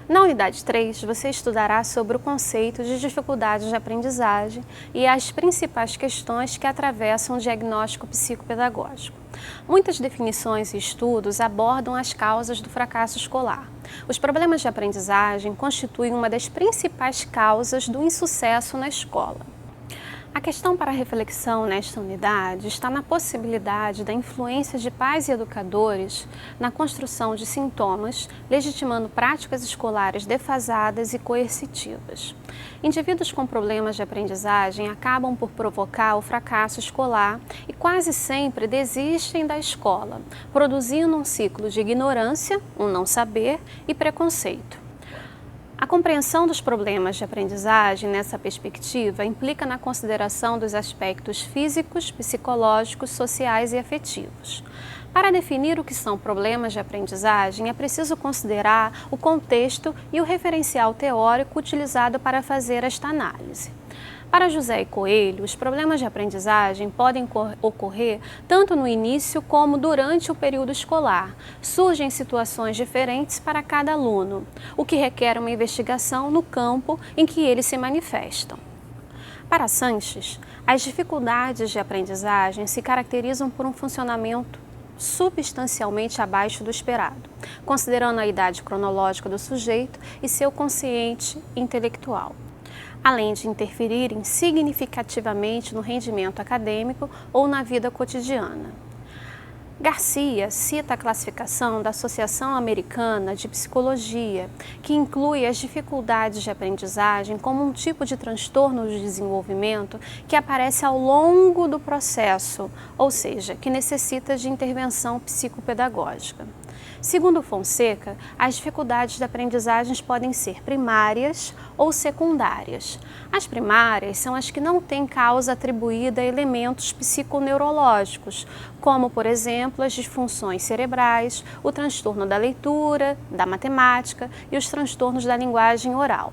Na unidade 3, você estudará sobre o conceito de dificuldades de aprendizagem e as principais questões que atravessam o diagnóstico psicopedagógico. Muitas definições e estudos abordam as causas do fracasso escolar. Os problemas de aprendizagem constituem uma das principais causas do insucesso na escola. A questão para reflexão nesta unidade está na possibilidade da influência de pais e educadores na construção de sintomas, legitimando práticas escolares defasadas e coercitivas. Indivíduos com problemas de aprendizagem acabam por provocar o fracasso escolar e quase sempre desistem da escola, produzindo um ciclo de ignorância, um não saber e preconceito. A compreensão dos problemas de aprendizagem nessa perspectiva implica na consideração dos aspectos físicos, psicológicos, sociais e afetivos. Para definir o que são problemas de aprendizagem, é preciso considerar o contexto e o referencial teórico utilizado para fazer esta análise. Para José e Coelho, os problemas de aprendizagem podem ocorrer tanto no início como durante o período escolar. Surgem situações diferentes para cada aluno, o que requer uma investigação no campo em que eles se manifestam. Para Sanches, as dificuldades de aprendizagem se caracterizam por um funcionamento substancialmente abaixo do esperado, considerando a idade cronológica do sujeito e seu consciente intelectual, além de interferirem significativamente no rendimento acadêmico ou na vida cotidiana. Garcia cita a classificação da Associação Americana de Psicologia, que inclui as dificuldades de aprendizagem como um tipo de transtorno de desenvolvimento que aparece ao longo do processo, ou seja, que necessita de intervenção psicopedagógica. Segundo Fonseca, as dificuldades de aprendizagem podem ser primárias ou secundárias. As primárias são as que não têm causa atribuída a elementos psiconeurológicos, como, por exemplo, as disfunções cerebrais, o transtorno da leitura, da matemática e os transtornos da linguagem oral.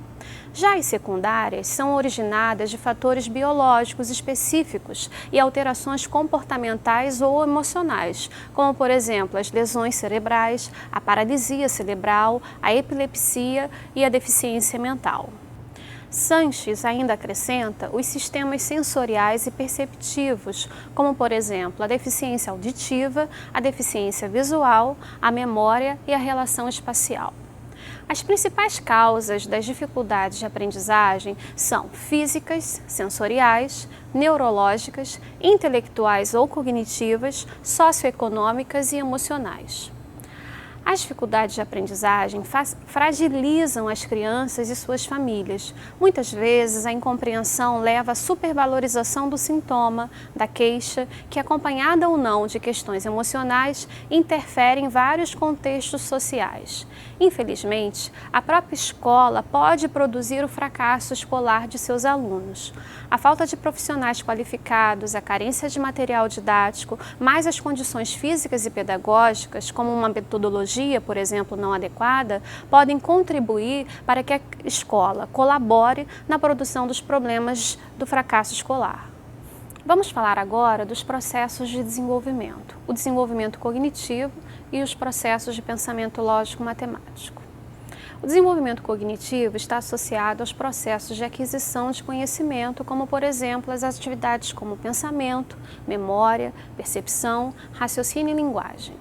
Já as secundárias são originadas de fatores biológicos específicos e alterações comportamentais ou emocionais, como, por exemplo, as lesões cerebrais, a paralisia cerebral, a epilepsia e a deficiência mental. Sanches ainda acrescenta os sistemas sensoriais e perceptivos, como, por exemplo, a deficiência auditiva, a deficiência visual, a memória e a relação espacial. As principais causas das dificuldades de aprendizagem são físicas, sensoriais, neurológicas, intelectuais ou cognitivas, socioeconômicas e emocionais. As dificuldades de aprendizagem fragilizam as crianças e suas famílias. Muitas vezes, a incompreensão leva à supervalorização do sintoma, da queixa, que, acompanhada ou não de questões emocionais, interfere em vários contextos sociais. Infelizmente, a própria escola pode produzir o fracasso escolar de seus alunos. A falta de profissionais qualificados, a carência de material didático, mais as condições físicas e pedagógicas, como uma metodologia, por exemplo, não adequada, podem contribuir para que a escola colabore na produção dos problemas do fracasso escolar. Vamos falar agora dos processos de desenvolvimento, o desenvolvimento cognitivo e os processos de pensamento lógico-matemático. O desenvolvimento cognitivo está associado aos processos de aquisição de conhecimento, como, por exemplo, as atividades como pensamento, memória, percepção, raciocínio e linguagem.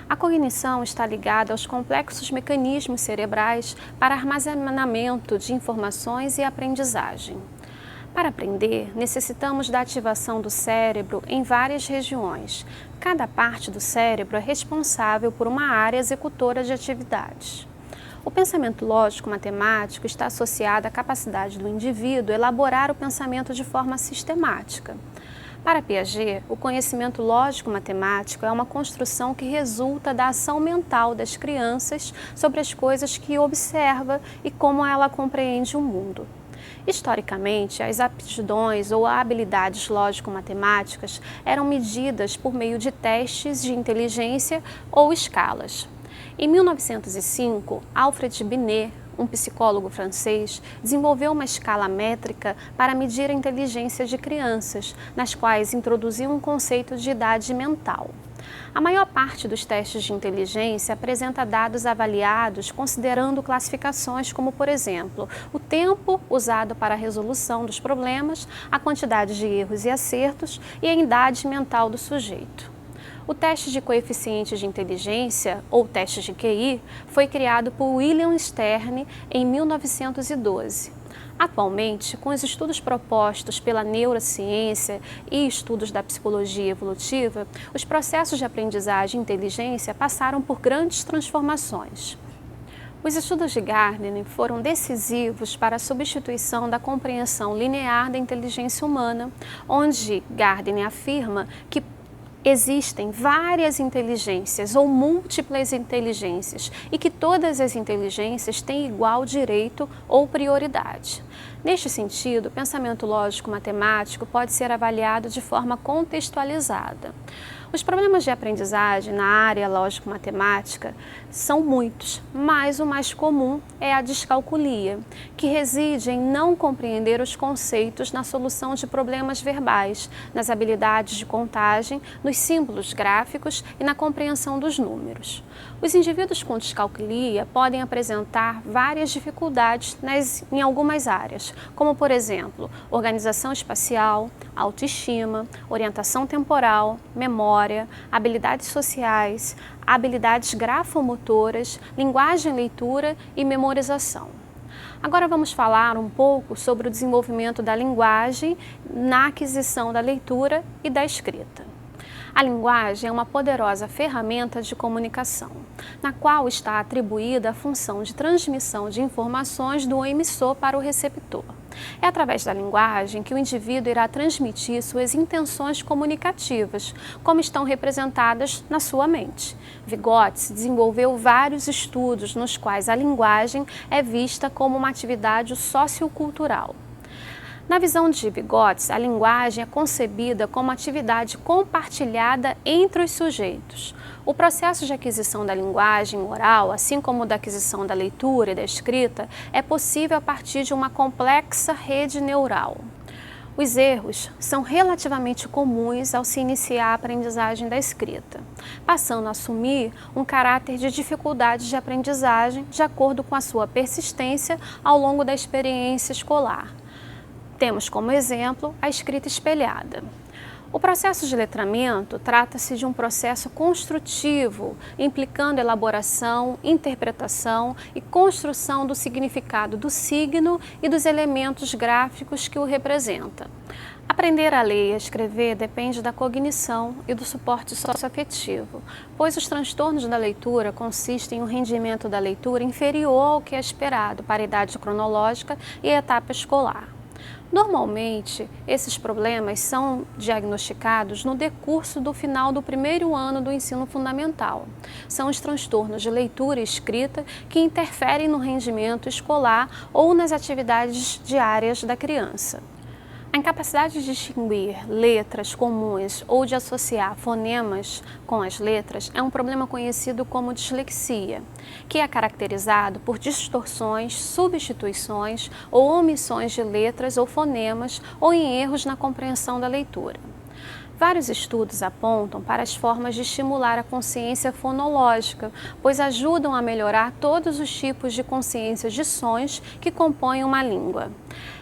A cognição está ligada aos complexos mecanismos cerebrais para armazenamento de informações e aprendizagem. Para aprender, necessitamos da ativação do cérebro em várias regiões. Cada parte do cérebro é responsável por uma área executora de atividades. O pensamento lógico-matemático está associado à capacidade do indivíduo elaborar o pensamento de forma sistemática. Para Piaget, o conhecimento lógico-matemático é uma construção que resulta da ação mental das crianças sobre as coisas que observa e como ela compreende o mundo. Historicamente, as aptidões ou habilidades lógico-matemáticas eram medidas por meio de testes de inteligência ou escalas. Em 1905, Alfred Binet, um psicólogo francês, desenvolveu uma escala métrica para medir a inteligência de crianças, nas quais introduziu um conceito de idade mental. A maior parte dos testes de inteligência apresenta dados avaliados considerando classificações como, por exemplo, o tempo usado para a resolução dos problemas, a quantidade de erros e acertos e a idade mental do sujeito. O teste de coeficiente de inteligência, ou teste de QI, foi criado por William Stern em 1912. Atualmente, com os estudos propostos pela neurociência e estudos da psicologia evolutiva, os processos de aprendizagem e inteligência passaram por grandes transformações. Os estudos de Gardner foram decisivos para a substituição da compreensão linear da inteligência humana, onde Gardner afirma que existem várias inteligências ou múltiplas inteligências e que todas as inteligências têm igual direito ou prioridade. Neste sentido, o pensamento lógico-matemático pode ser avaliado de forma contextualizada. Os problemas de aprendizagem na área lógico-matemática são muitos, mas o mais comum é a descalculia, que reside em não compreender os conceitos na solução de problemas verbais, nas habilidades de contagem, nos símbolos gráficos e na compreensão dos números. Os indivíduos com descalculia podem apresentar várias dificuldades em algumas áreas, como, por exemplo, organização espacial, autoestima, orientação temporal, memória, habilidades sociais, habilidades grafomotoras, linguagem, leitura e memorização. Agora vamos falar um pouco sobre o desenvolvimento da linguagem na aquisição da leitura e da escrita. A linguagem é uma poderosa ferramenta de comunicação, na qual está atribuída a função de transmissão de informações do emissor para o receptor. É através da linguagem que o indivíduo irá transmitir suas intenções comunicativas, como estão representadas na sua mente. Vygotsky desenvolveu vários estudos nos quais a linguagem é vista como uma atividade sociocultural. Na visão de Vygotsky, a linguagem é concebida como atividade compartilhada entre os sujeitos. O processo de aquisição da linguagem oral, assim como o da aquisição da leitura e da escrita, é possível a partir de uma complexa rede neural. Os erros são relativamente comuns ao se iniciar a aprendizagem da escrita, passando a assumir um caráter de dificuldade de aprendizagem de acordo com a sua persistência ao longo da experiência escolar. Temos como exemplo a escrita espelhada. O processo de letramento trata-se de um processo construtivo, implicando elaboração, interpretação e construção do significado do signo e dos elementos gráficos que o representam. Aprender a ler e a escrever depende da cognição e do suporte socioafetivo, pois os transtornos da leitura consistem em um rendimento da leitura inferior ao que é esperado para a idade cronológica e a etapa escolar. Normalmente, esses problemas são diagnosticados no decurso do final do primeiro ano do ensino fundamental. São os transtornos de leitura e escrita que interferem no rendimento escolar ou nas atividades diárias da criança. A incapacidade de distinguir letras comuns ou de associar fonemas com as letras é um problema conhecido como dislexia, que é caracterizado por distorções, substituições ou omissões de letras ou fonemas ou em erros na compreensão da leitura. Vários estudos apontam para as formas de estimular a consciência fonológica, pois ajudam a melhorar todos os tipos de consciência de sons que compõem uma língua.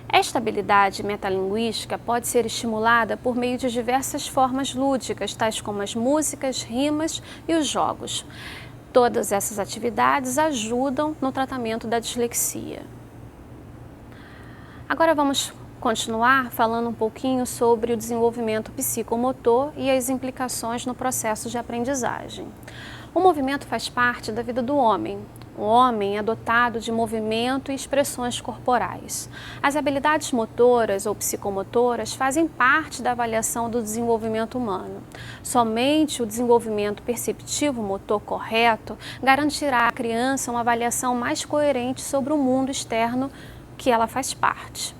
Esta habilidade metalinguística pode ser estimulada por meio de diversas formas lúdicas, tais como as músicas, rimas e os jogos. Todas essas atividades ajudam no tratamento da dislexia. Agora vamos continuar falando um pouquinho sobre o desenvolvimento psicomotor e as implicações no processo de aprendizagem. O movimento faz parte da vida do homem. O homem é dotado de movimento e expressões corporais. As habilidades motoras ou psicomotoras fazem parte da avaliação do desenvolvimento humano. Somente o desenvolvimento perceptivo motor correto garantirá à criança uma avaliação mais coerente sobre o mundo externo que ela faz parte.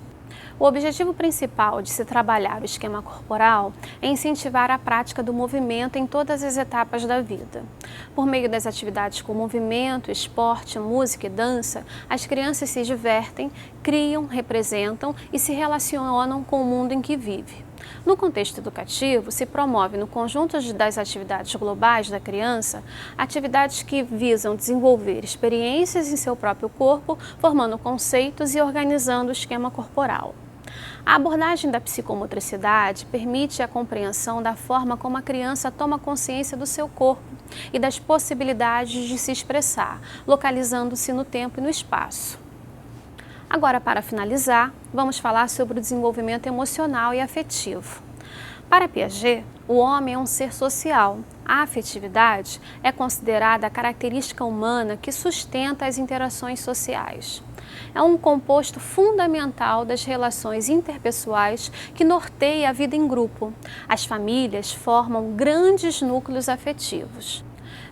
O objetivo principal de se trabalhar o esquema corporal é incentivar a prática do movimento em todas as etapas da vida. Por meio das atividades com movimento, esporte, música e dança, as crianças se divertem, criam, representam e se relacionam com o mundo em que vive. No contexto educativo, se promove no conjunto das atividades globais da criança, atividades que visam desenvolver experiências em seu próprio corpo, formando conceitos e organizando o esquema corporal. A abordagem da psicomotricidade permite a compreensão da forma como a criança toma consciência do seu corpo e das possibilidades de se expressar, localizando-se no tempo e no espaço. Agora, para finalizar, vamos falar sobre o desenvolvimento emocional e afetivo. Para Piaget, o homem é um ser social. A afetividade é considerada a característica humana que sustenta as interações sociais. É um composto fundamental das relações interpessoais que norteia a vida em grupo. As famílias formam grandes núcleos afetivos.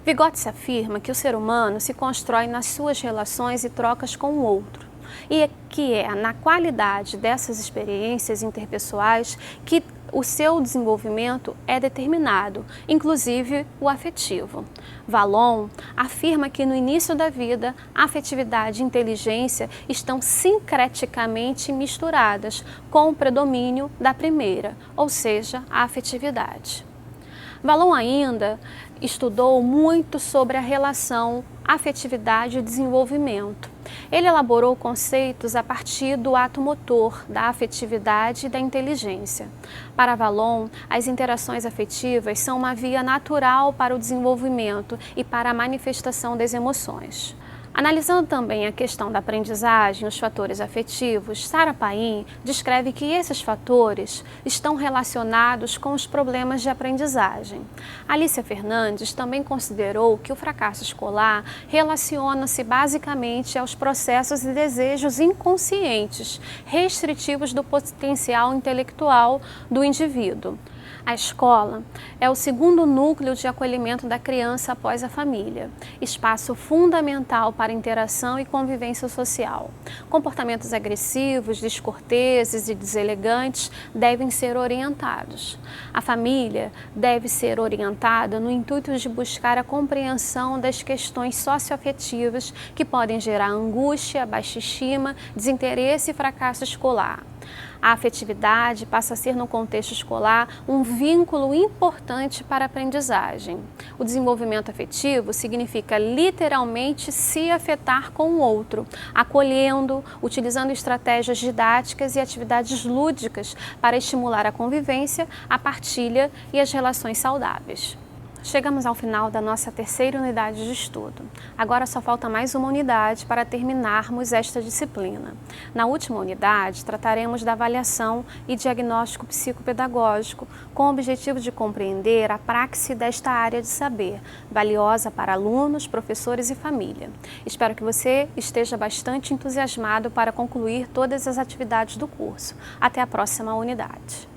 Vygotsky afirma que o ser humano se constrói nas suas relações e trocas com o outro, e que é na qualidade dessas experiências interpessoais que o seu desenvolvimento é determinado, inclusive o afetivo. Vallon afirma que no início da vida, a afetividade e inteligência estão sincreticamente misturadas, com o predomínio da primeira, ou seja, a afetividade. Vallon ainda estudou muito sobre a relação afetividade e desenvolvimento. Ele elaborou conceitos a partir do ato motor, da afetividade e da inteligência. Para Vallon, as interações afetivas são uma via natural para o desenvolvimento e para a manifestação das emoções. Analisando também a questão da aprendizagem, os fatores afetivos, Sarah Paim descreve que esses fatores estão relacionados com os problemas de aprendizagem. Alicia Fernandes também considerou que o fracasso escolar relaciona-se basicamente aos processos e desejos inconscientes, restritivos do potencial intelectual do indivíduo. A escola é o segundo núcleo de acolhimento da criança após a família, espaço fundamental para interação e convivência social. Comportamentos agressivos, descorteses e deselegantes devem ser orientados. A família deve ser orientada no intuito de buscar a compreensão das questões socioafetivas que podem gerar angústia, baixa estima, desinteresse e fracasso escolar. A afetividade passa a ser, no contexto escolar, um vínculo importante para a aprendizagem. O desenvolvimento afetivo significa literalmente se afetar com o outro, acolhendo, utilizando estratégias didáticas e atividades lúdicas para estimular a convivência, a partilha e as relações saudáveis. Chegamos ao final da nossa terceira unidade de estudo. Agora só falta mais uma unidade para terminarmos esta disciplina. Na última unidade, trataremos da avaliação e diagnóstico psicopedagógico, com o objetivo de compreender a praxe desta área de saber, valiosa para alunos, professores e família. Espero que você esteja bastante entusiasmado para concluir todas as atividades do curso. Até a próxima unidade.